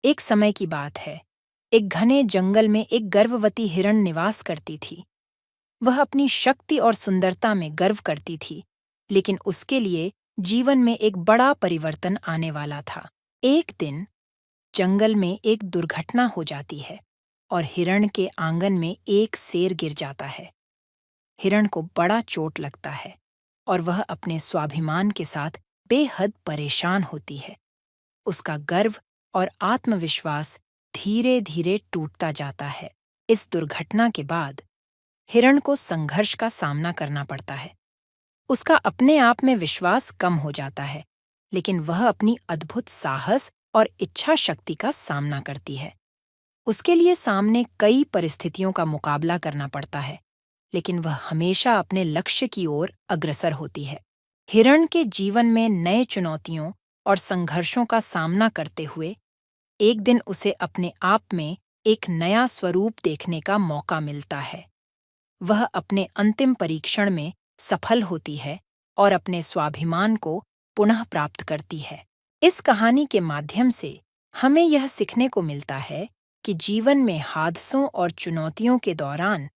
एक समय की बात है। एक घने जंगल में एक गर्भवती हिरण निवास करती थी। वह अपनी शक्ति और सुंदरता में गर्व करती थी, लेकिन उसके लिए जीवन में एक बड़ा परिवर्तन आने वाला था। एक दिन जंगल में एक दुर्घटना हो जाती है और हिरण के आंगन में एक शेर गिर जाता है। हिरण को बड़ा चोट लगता है और वह अपने स्वाभिमान के साथ बेहद परेशान होती है। उसका गर्व और आत्मविश्वास धीरे धीरे टूटता जाता है। इस दुर्घटना के बाद हिरण को संघर्ष का सामना करना पड़ता है। उसका अपने आप में विश्वास कम हो जाता है, लेकिन वह अपनी अद्भुत साहस और इच्छा शक्ति का सामना करती है। उसके लिए सामने कई परिस्थितियों का मुकाबला करना पड़ता है, लेकिन वह हमेशा अपने लक्ष्य की ओर अग्रसर होती है। हिरण के जीवन में नए चुनौतियों और संघर्षों का सामना करते हुए एक दिन उसे अपने आप में एक नया स्वरूप देखने का मौका मिलता है। वह अपने अंतिम परीक्षण में सफल होती है और अपने स्वाभिमान को पुनः प्राप्त करती है। इस कहानी के माध्यम से हमें यह सीखने को मिलता है कि जीवन में हादसों और चुनौतियों के दौरान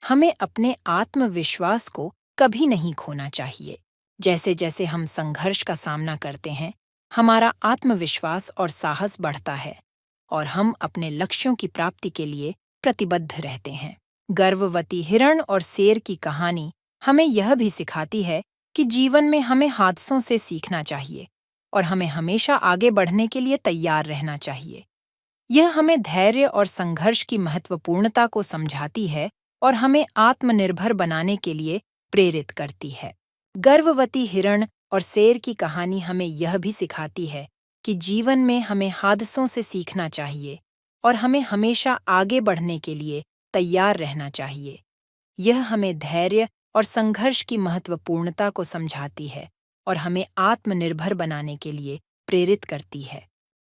हमें अपने आत्मविश्वास को कभी नहीं खोना चाहिए। जैसे जैसे हम संघर्ष का सामना करते हैं, हमारा आत्मविश्वास और साहस बढ़ता है और हम अपने लक्ष्यों की प्राप्ति के लिए प्रतिबद्ध रहते हैं। गर्भवती हिरण और शेर की कहानी हमें यह भी सिखाती है कि जीवन में हमें हादसों से सीखना चाहिए और हमें हमेशा आगे बढ़ने के लिए तैयार रहना चाहिए। यह हमें धैर्य और संघर्ष की महत्वपूर्णता को समझाती है और हमें आत्मनिर्भर बनाने के लिए प्रेरित करती है। गर्भवती हिरण और शेर की कहानी हमें यह भी सिखाती है कि जीवन में हमें हादसों से सीखना चाहिए और हमें हमेशा आगे बढ़ने के लिए तैयार रहना चाहिए। यह हमें धैर्य और संघर्ष की महत्वपूर्णता को समझाती है और हमें आत्मनिर्भर बनाने के लिए प्रेरित करती है।